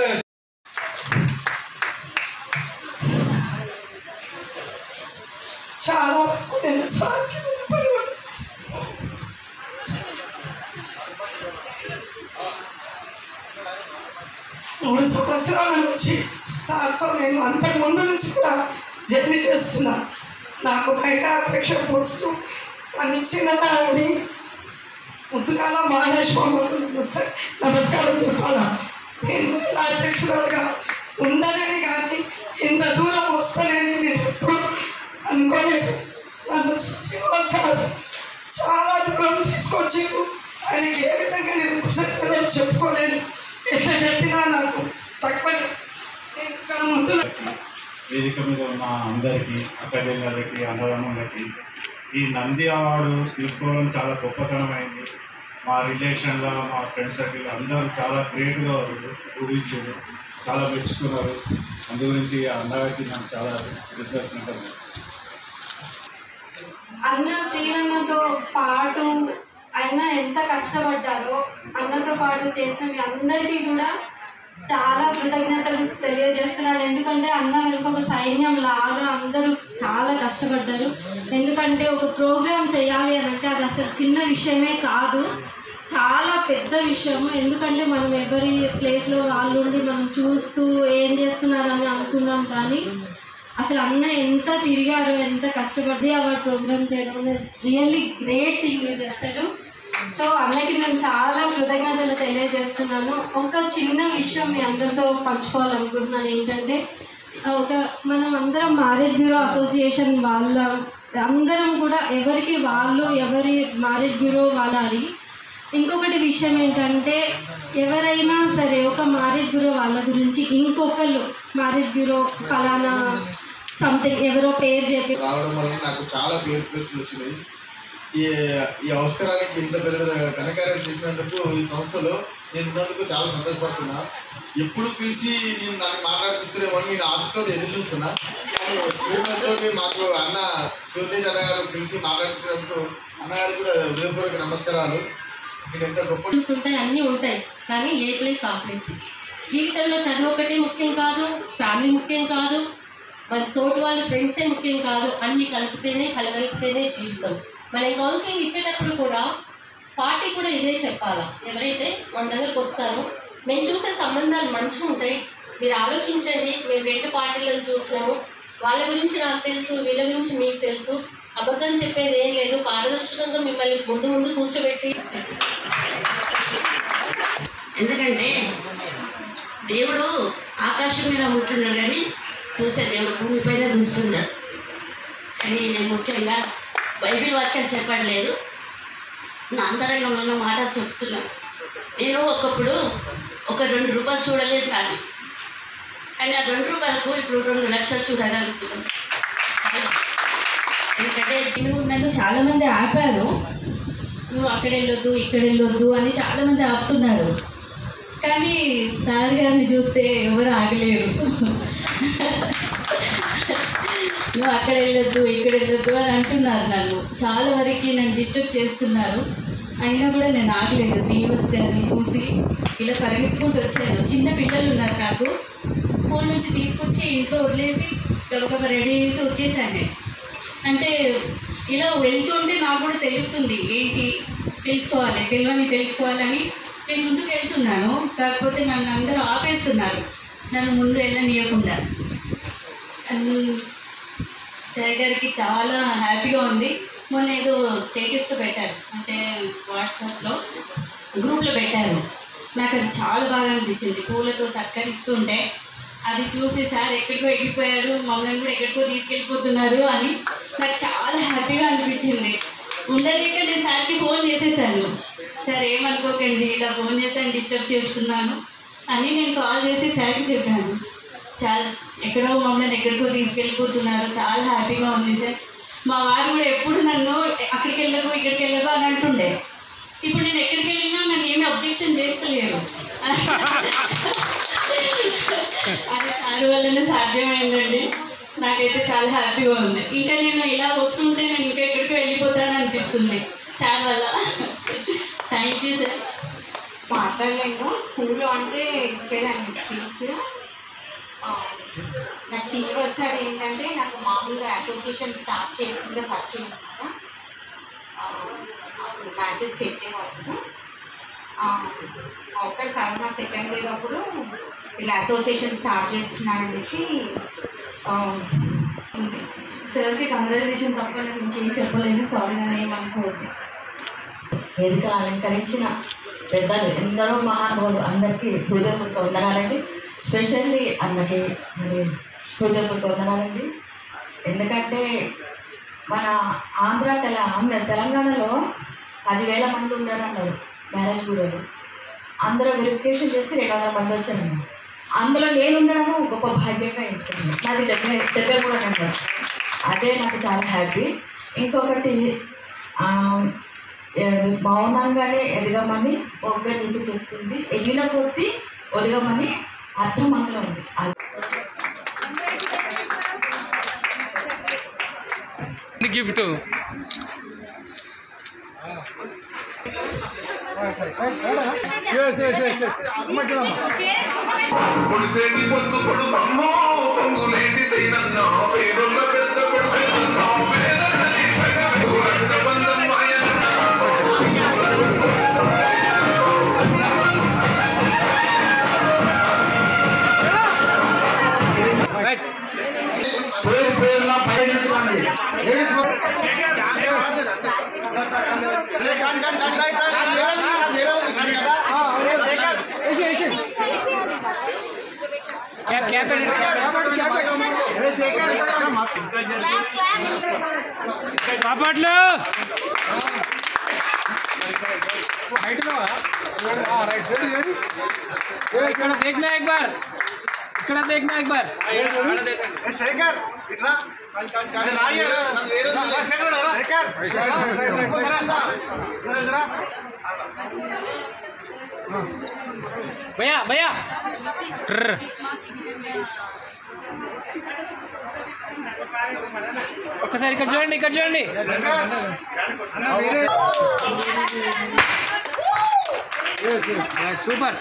చాలా వరకు నేను సార్కి రుణపడి 3 సంవత్సరాల నుంచి సార్తో నేను అంతకు ముందు నుంచి కూడా జర్నీ చేస్తున్నా. నాకు బయట అపేక్ష పోస్తూ తను ఇచ్చిందని ముద్దుగాల మహారాష్ట్ర నమస్కారం చెప్పాలా. నేను అధ్యక్షురాలుగా ఉండాలని కానీ ఇంత దూరం వస్తానని నేను ఎప్పుడు అనుకోలేదు. నన్ను శ్రీనివాస్ సార్ చాలా దూరం తీసుకొచ్చారు. ఆయనకి ఏ విధంగా నేను కృతజ్ఞతలు చెప్పుకోలేను. ఎట్లా చెప్పినా నాకు తక్కువ. నేను ఇక్కడ ముందు వేదిక మీద ఉన్న అందరికీ, అక్క చెల్లెళ్ళకి, అన్నదమ్ములకి ఈ నంది అవార్డు తీసుకోవడం చాలా గొప్పతనమైంది. మా రిలేషన్లో మా ఫ్రెండ్స్ సర్కిల్ అందరూ చాలా గ్రేట్గా ఊహించారు, చాలా మెచ్చుకున్నారు. అందు గురించి అన్నగారికి నాకు చాలా కృతజ్ఞతలు. అన్న శ్రీనన్నతో పాటు ఆయన ఎంత కష్టపడ్డారో, అన్నతో పాటు చేసిన మీ అందరికీ కూడా చాలా కృతజ్ఞతలు తెలియజేస్తున్నాను. ఎందుకంటే అన్న వెనుక ఒక సైన్యం లాగా అందరూ చాలా కష్టపడ్డారు. ఎందుకంటే ఒక ప్రోగ్రామ్ చేయాలి అని అంటే అది అసలు చిన్న విషయమే కాదు, చాలా పెద్ద విషయము. ఎందుకంటే మనం ఎవరి ప్లేస్లో వాళ్ళు ఉండి మనం చూస్తూ ఏం చేస్తున్నారని అనుకున్నాం, కానీ అసలు అన్న ఎంత తిరిగారో, ఎంత కష్టపడి అవార్డు ప్రోగ్రామ్ చేయడం అనేది రియల్లీ గ్రేట్ థింగ్ ఇది అసలు. సో అన్నకి నేను చాలా కృతజ్ఞతలు తెలియజేస్తున్నాను. ఒక చిన్న విషయం మీ అందరితో పంచుకోవాలనుకుంటున్నాను. ఏంటంటే మనం అందరం మ్యారేజ్ బ్యూరో అసోసియేషన్ వాళ్ళ అందరం కూడా ఎవరికి వాళ్ళు ఎవరి మ్యారేజ్ బ్యూరో వాళ్ళ. ఇంకొకటి విషయం ఏంటంటే ఎవరైనా సరే ఒక మ్యారేజ్ బ్యూరో వాళ్ళ గురించి ఇంకొకళ్ళు మ్యారేజ్ బ్యూరో ఫలానా సంథింగ్ ఎవరో పేరు చెప్పి రావడం వల్ల నాకు చాలా పేరు ప్రశ్నలు వచ్చినాయి. ఈ అవసరానికి ఇంత పెద్ద పెద్ద ఘనకార్యం చేసినందుకు ఈ సంస్థలో నేను ఉన్నందుకు చాలా సంతోషపడుతున్నా. ఎప్పుడు పిలిచి నేను దాన్ని మాట్లాడిపిస్తున్నామో నేను ఆశతో ఎదురు చూస్తున్నా. కానీ ప్రేమతో మాకు అన్న శివతేజ్ అన్నగారు పిలిచి మాట్లాడించినందుకు అన్నగారికి కూడా హృదయపూర్వక నమస్కారాలు. నేను ఎంత గొప్ప ఉంటాయి, అన్నీ ఉంటాయి, కానీ ఏ ప్లేస్ ఆ ప్లేస్. జీవితంలో చదువు ఒకటే ముఖ్యం కాదు, ఫ్యామిలీ ముఖ్యం కాదు, మన తోటి వాళ్ళ ఫ్రెండ్సే ముఖ్యం కాదు. అన్నీ కలగలిపితేనే జీవితం. మనం కౌన్సిలింగ్ ఇచ్చేటప్పుడు కూడా పార్టీ కూడా ఇదే చెప్పాలా. ఎవరైతే మన దగ్గరకు వస్తారో మేము చూసే సంబంధాలు మంచిగా ఉంటాయి, మీరు ఆలోచించండి. మేము 2 పార్టీలను చూసినాము, వాళ్ళ గురించి నాకు తెలుసు, వీళ్ళ గురించి మీకు తెలుసు. అబద్ధం చెప్పేది ఏం లేదు. పారదర్శకంగా మిమ్మల్ని ముందు కూర్చోబెట్టి, ఎందుకంటే దేవుడు ఆకాశం మీద ఉంటున్నాడు కానీ చూసే దేవుడు భూమిపైన చూస్తున్నాడు. కానీ నేను ముఖ్యంగా బైబిల్ వాక్యాలు చెప్పట్లేదు, నా అంతరంగంలో ఉన్న మాట చెప్తున్నాను. నేను ఒకప్పుడు ఒక 2 రూపాయలు చూడలేదు, కానీ ఆ 2 రూపాయలకు ఇప్పుడు 2 లక్షలు చూడగలుగుతున్నాను. ఎందుకంటే నన్ను చాలామంది ఆపారు, నువ్వు అక్కడ వెళ్ళొద్దు ఇక్కడ వెళ్ళొద్దు అని చాలామంది ఆపుతున్నారు. కానీ సార్ గారిని చూస్తే ఎవరు ఆగలేరు. నువ్వు అక్కడ వెళ్ళొద్దు ఇక్కడ వెళ్ళొద్దు అని అంటున్నారు, నన్ను చాలా వరకు నన్ను డిస్టర్బ్ చేస్తున్నారు. అయినా కూడా నేను ఆగలేదు. శ్రీనివాస్ గారిని చూసి ఇలా పరిగెత్తుకుంటూ వచ్చాను. చిన్న పిల్లలు ఉన్నారు నాకు, స్కూల్ నుంచి తీసుకొచ్చి ఇంట్లో వదిలేసి గబగబా రెడీ చేసి వచ్చేసాను నేను. అంటే ఇలా వెళ్తుంటే నాకు కూడా తెలుస్తుంది ఏంటి తెలుసుకోవాలని నేను ముందుకు వెళ్తున్నాను. కాకపోతే నన్ను అందరూ ఆపేస్తున్నారు, నన్ను ముందు వెళ్ళనీయకుండా. సార్ గారికి చాలా హ్యాపీగా ఉంది. మొన్న ఏదో స్టేటస్లో పెట్టారు, అంటే వాట్సాప్లో గ్రూప్లో పెట్టారు. నాకు అది చాలా బాగా అనిపించింది. పూలతో సత్కరిస్తుంటే అది చూసి సార్ ఎక్కడికో ఎగిరిపోయారు, మమ్మల్ని కూడా ఎక్కడికో తీసుకెళ్ళిపోతున్నారు అని నాకు చాలా హ్యాపీగా అనిపించింది. ఉండలేక నేను సార్కి ఫోన్ చేసేసాను, సార్ ఏమనుకోకండి ఇలా ఫోన్ చేశాను డిస్టర్బ్ చేస్తున్నాను అని నేను కాల్ చేసి సార్కి చెప్పాను. చాలా ఎక్కడో మమ్మల్ని ఎక్కడికో తీసుకెళ్ళిపోతున్నారు, చాలా హ్యాపీగా ఉంది సార్. మా వారు కూడా ఎప్పుడు నన్ను అక్కడికి వెళ్ళకు ఇక్కడికి వెళ్ళకు అని అంటుండే. ఇప్పుడు నేను ఎక్కడికి వెళ్ళినా నన్ను ఏమీ అబ్జెక్షన్ చేస్తలేరు. అది సార్ వల్లనే సాధ్యమైందండి. నాకైతే చాలా హ్యాపీగా ఉంది. ఇంకా నేను ఇలా వస్తుంటే నేను ఇంకా ఎక్కడికో వెళ్ళిపోతాను అనిపిస్తుంది సార్ వల్ల. Thank you sir. మాట్లాడలేను. స్కూల్లో అంటే ఇచ్చేదాన్ని స్పీచ్. నాకు శ్రీనివాస్ సార్ ఏంటంటే నాకు మామూలుగా అసోసియేషన్ స్టార్ట్ చేయకుండా పరిచయం అనమాట. మ్యాచెస్ పెట్టేవాళ్ళు. ఆఫ్టర్ కరోనా సెకండ్ వేవ్ అప్పుడు ఇలా అసోసియేషన్ స్టార్ట్ చేస్తున్నాననేసి సార్కి కంగ్రాచులేషన్ తప్ప నేను ఇంకేం చెప్పలేను. సారీ నేను ఏమనుకోవద్దు. వేదిక అలంకరించిన పెద్దలు ఎందరో మహానుభావులు అందరికీ హృదయపూర్వక వందనాలండి. స్పెషల్లీ అన్నకి మరి హృదయపూర్వక వందనాలండి. ఎందుకంటే మన తెలంగాణలో 10,000 మంది ఉన్నారన్నారు మ్యారేజ్ బ్యూరోలు. అందరూ వెరిఫికేషన్ చేసి 200 మంది వచ్చారు. అందులో నేను ఉండడము గొప్ప భాగ్యంగా ఎంచుకున్నాను. నాది దగ్గర కూడా ఉన్నారు. అదే నాకు చాలా హ్యాపీ. ఇంకొకటి మౌనంగానే ఎదగమని ఒక్క నీకు చెప్తుంది, ఎగిన కొద్దీ ఒదగమని అర్థం అందులో ఉంది. గిఫ్ట్ పొడిసేటి పొద్దు పొడుపమ్మో పొంగులేటి సైనన్నో పేరున్న పెద్ద కొడుకున్నో పేదలని సగమే రక్తబంధం सापटलो इकड़ा देखना एक बार, इकड़ा देखना एक बार। शेखर इट्रा भैया भैया ఒక్కసారి ఇక్కడ చూడండి, ఇక్కడ చూడండి. సూపర్.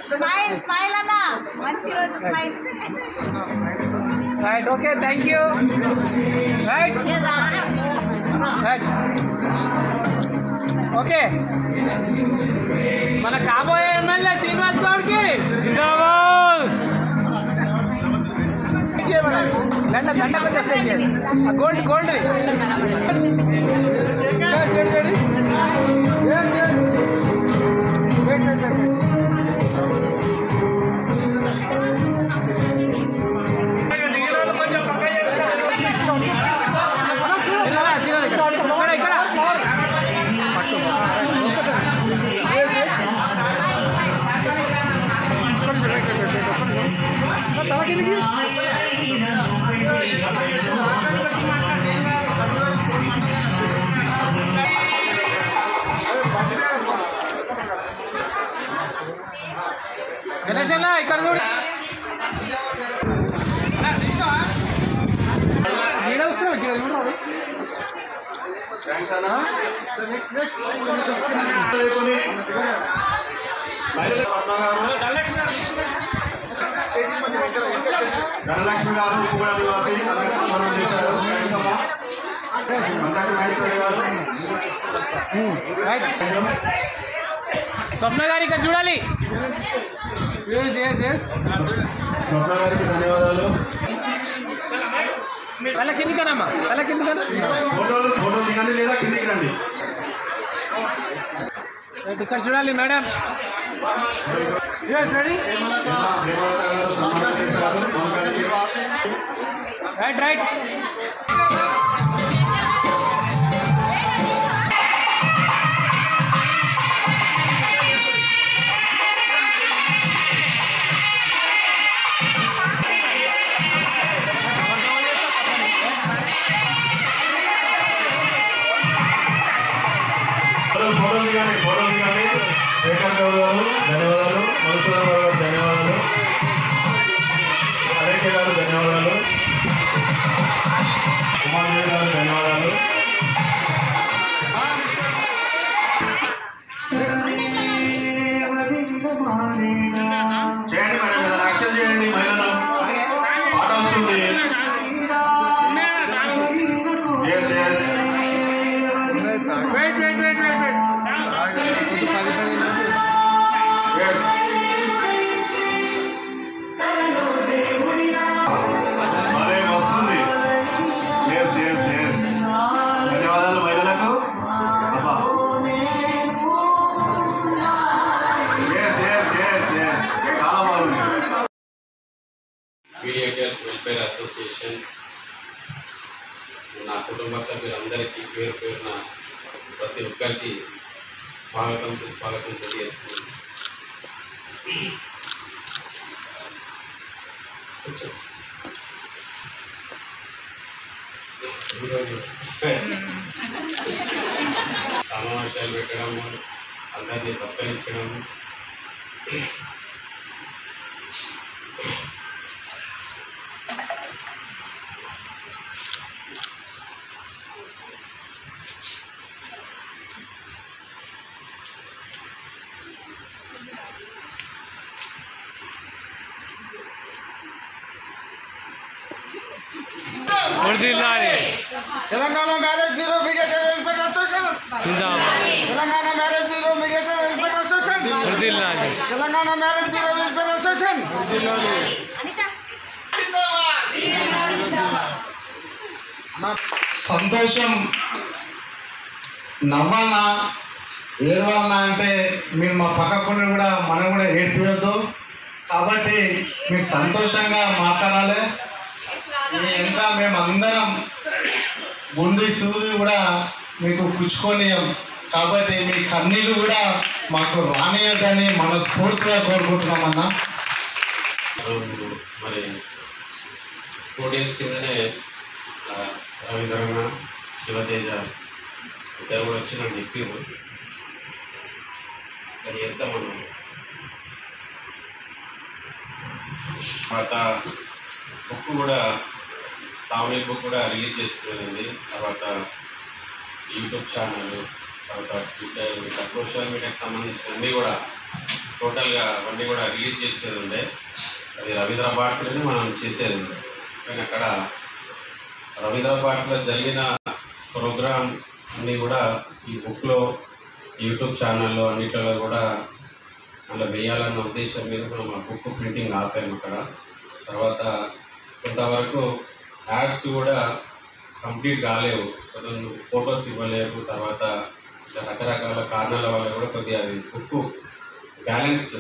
స్మైల్ స్మైల్ అన్న మంచి రోజు smile. Right, okay, thank you. Right right okay. మన కాబోయే ఎమ్మెల్యే శ్రీనివాస్ గౌడ్కి దండ దండ కొంచెం గోల్డ్ గోల్డ్ గణేష్ అన్న ఇక్కడ చూడు. థ్యాంక్స్ అన్న. ధనలక్ష్మి గారు కూడా నివాసి సన్మానం చేశారు. థ్యాంక్స్ అమ్మా. మంతటి మహేశ్వరి గారు. స్వప్న గారు ఇక్కడ చూడాలి. స్వప్న గారికి ధన్యవాదాలు. తల కిందికనమ్మా, తల కిందికన్నా. ఫోటో దిగండి లేదా కిందికి రండి. ఇక్కడ చూడాలి మేడం. Right right. ఫోటో దిగాలి, ఫోటో దిగాలి. శేఖర్ గౌడ్ గారు ధన్యవాదాలు. మధుసూదన్ రావు గారు ధన్యవాదాలు. అరేకే గారు ధన్యవాదాలు. కుమార్దేవి గారు ధన్యవాదాలు. చేయండి మేడం, మీద యాక్షన్ చేయండి. మహిళలు పాట వస్తుంది. ఎస్ ఎస్ అదే వస్తుంది. ఎస్ ఎస్ ఎస్ ధన్యవాదాలు మహిళలకు. అబ్బా ఎస్ ఎస్ ఎస్ ఎస్ చాలా బాగుంది. మీడియేటర్స్ వెల్ఫేర్ అసోసియేషన్ నా కుటుంబ సభ్యులందరికీ పేరు పేరున ప్రతి ఒక్కరికి స్వాగతం సుస్వాగతం తెలియజేస్తున్నాను. ఈరోజు సమావేశాలు పెట్టడము, అందరినీ సత్కరించడము, Telangana marriage bureau mediator welfare association Telangana marriage bureau mediator welfare association Telangana marriage bureau welfare association. సంతోషం నవ్వాలన్నా ఏడవాలన్నా అంటే మీరు మా పక్కకుండా కూడా మనం కూడా ఏడిపోయొద్దు. కాబట్టి మీరు సంతోషంగా మాట్లాడాలి. మీ ఇంకా మేమందరం గుండె సూది కూడా మీకు పుచ్చుకోనియం. కాబట్టి మీ కన్నీళ్ళు కూడా మాకు రానియద్దని మనస్ఫూర్తిగా కోరుకుంటున్నామన్నా. మరి 4 days కిందనే రవీంద్రన్న, శివతేజ ఇద్దరు కూడా వచ్చి నాకు చెప్పారు అది చేస్తామన్నా. తర్వాత బుక్ కూడా సావనీ బుక్ కూడా రిలీజ్ చేసుకునేది. తర్వాత యూట్యూబ్ ఛానల్, తర్వాత ట్విట్టర్, ఇంకా సోషల్ మీడియాకి సంబంధించిన అన్నీ కూడా టోటల్గా అవన్నీ కూడా రిలీజ్ చేసేది ఉండే. అది రవీంద్ర భారతిలోనే మనం చేసేది ఉండే. కానీ అక్కడ రవీంద్ర భారతిలో జరిగిన ప్రోగ్రామ్ అన్నీ కూడా ఈ బుక్లో, యూట్యూబ్ ఛానల్లో అన్నిట్లలో కూడా అలా వేయాలన్న ఉద్దేశం మీద మనం ఆ బుక్ ప్రింటింగ్ ఆపాము అక్కడ. తర్వాత కొంతవరకు యాడ్స్ కూడా కంప్లీట్ కాలేవు, కొంచెం ఫొటోస్ ఇవ్వలేవు. తర్వాత ఇట్లా రకరకాల కారణాల వల్ల కూడా కొద్దిగా అది బుక్ బ్యాలెన్స్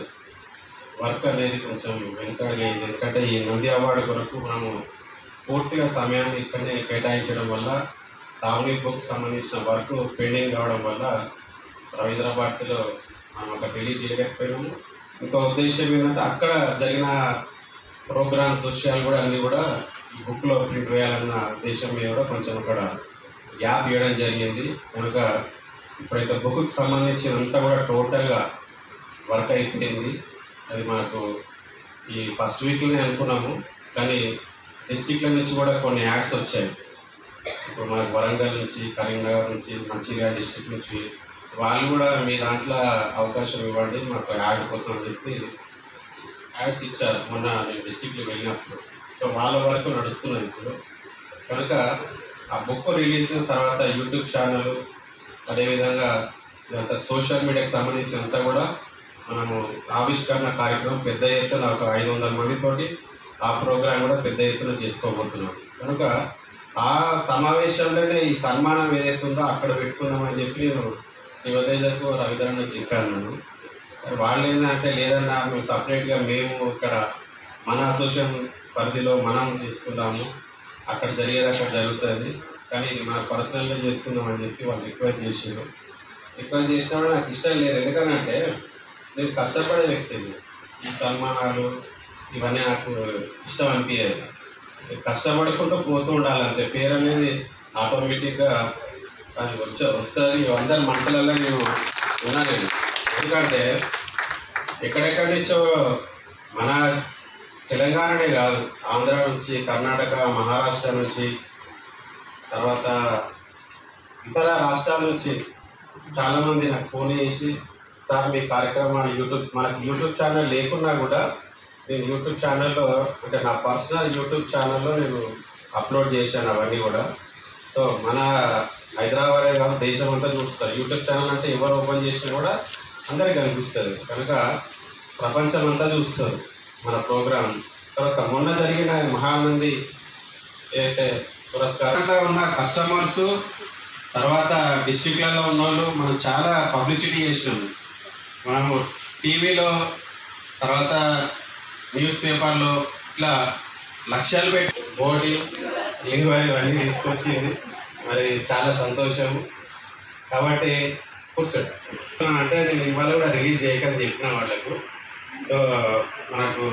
వర్క్ అనేది కొంచెం వెనుకబడి, ఎందుకంటే ఈ నంది అవార్డు కొరకు మనము పూర్తిగా సమయాన్ని ఇక్కడనే కేటాయించడం వల్ల సావనీ బుక్ సంబంధించిన వర్క్ పెండింగ్ కావడం వల్ల రవీంద్ర భారతిలో మనం అక్కడ రిలీజ్ చేయలేకపోయినాము. ఇంకో ఉద్దేశం ఏంటంటే అక్కడ జరిగిన ప్రోగ్రామ్ దృశ్యాలు కూడా అన్నీ కూడా ఈ బుక్లో ప్రింట్ వేయాలన్న ఉద్దేశం మీద కూడా కొంచెం అక్కడ గ్యాప్ ఇవ్వడం జరిగింది. కనుక ఇప్పుడైతే బుక్కి సంబంధించినంతా కూడా టోటల్గా వర్క్ అయిపోయింది. అది మనకు ఈ ఫస్ట్ వీక్లోనే అనుకున్నాము, కానీ డిస్టిక్ల నుంచి కూడా కొన్ని యాడ్స్ వచ్చాయి. ఇప్పుడు మనకు వరంగల్ నుంచి, కరీంనగర్ నుంచి, మంచిర్యాల డిస్టిక్ నుంచి వాళ్ళు కూడా మీ దాంట్లో అవకాశం ఇవ్వండి మాకు యాడ్ కోసం అని చెప్పి యాడ్స్ ఇచ్చారు మొన్న నేను డిస్టిక్లో వెళ్ళినప్పుడు. సో వాళ్ళ వరకు నడుస్తున్నాయి ఇప్పుడు. కనుక ఆ బుక్ రిలీజ్ తర్వాత యూట్యూబ్ ఛానల్, అదేవిధంగా ఇదంతా సోషల్ మీడియాకి సంబంధించినంతా కూడా మనము ఆవిష్కరణ కార్యక్రమం పెద్ద ఎత్తున ఒక 500 మందితోటి ఆ ప్రోగ్రాం కూడా పెద్ద ఎత్తున చేసుకోబోతున్నాం. కనుక ఆ సమావేశంలోనే ఈ సన్మానం ఏదైతే ఉందో అక్కడ పెట్టుకుందామని చెప్పి నేను శివతేజకు, రవీంద్రన్నకు చెప్పాను. నేను వాళ్ళు ఏంటంటే లేదన్నా మేము సపరేట్గా మేము ఇక్కడ మన అసోసియేషన్ పరిధిలో మనం తీసుకుందాము, అక్కడ జరిగేది అక్కడ జరుగుతుంది, కానీ ఇది మన పర్సనల్గా చేసుకుందామని చెప్పి వాళ్ళు రిక్వెస్ట్ చేసారు. రిక్వెస్ట్ చేసినా కూడా నాకు ఇష్టం లేదు. ఎందుకంటే నేను కష్టపడే వ్యక్తిని, ఈ సన్మానాలు ఇవన్నీ నాకు ఇష్టం అనిపించేది. కష్టపడుకుంటూ పోతూ ఉండాలి అంతే. పేరు అనేది ఆటోమేటిక్గా అది వస్తుంది. అందరి మనసులలో నేను ఉన్నాను. ఎందుకంటే ఎక్కడెక్కడి నుంచో మన తెలంగాణనే కాదు, ఆంధ్ర నుంచి, కర్ణాటక, మహారాష్ట్ర నుంచి, తర్వాత ఇతర రాష్ట్రాల నుంచి చాలామంది నాకు ఫోన్ చేసి సార్ మీ కార్యక్రమాలు మనకి యూట్యూబ్ ఛానల్ లేకున్నా కూడా నేను యూట్యూబ్ ఛానల్లో, అంటే నా పర్సనల్ యూట్యూబ్ ఛానల్లో నేను అప్లోడ్ చేశాను అవన్నీ కూడా. సో మన హైదరాబాదే కాదు దేశం అంతా చూస్తారు. యూట్యూబ్ ఛానల్ అంటే ఎవరు ఓపెన్ చేసినా కూడా అందరికీ కనిపిస్తుంది. కనుక ప్రపంచం అంతా చూస్తారు మన ప్రోగ్రాం. తర్వాత మొన్న జరిగిన మహానంది ఏదైతే పురస్కారంలో ఉన్న కస్టమర్స్, తర్వాత డిస్ట్రిక్ట్లలో ఉన్న వాళ్ళు మనం చాలా పబ్లిసిటీ చేసినాము. మనము టీవీలో, తర్వాత న్యూస్ పేపర్లో ఇట్లా లక్ష్యాలు పెట్టి బోర్డు ఇవన్నీ తీసుకొచ్చింది. మరి చాలా సంతోషము. కాబట్టి కూర్చోండి అంటే నేను ఇవాళ కూడా రిలీజ్ చేయకని చెప్పిన వాళ్ళకు. సో మనకు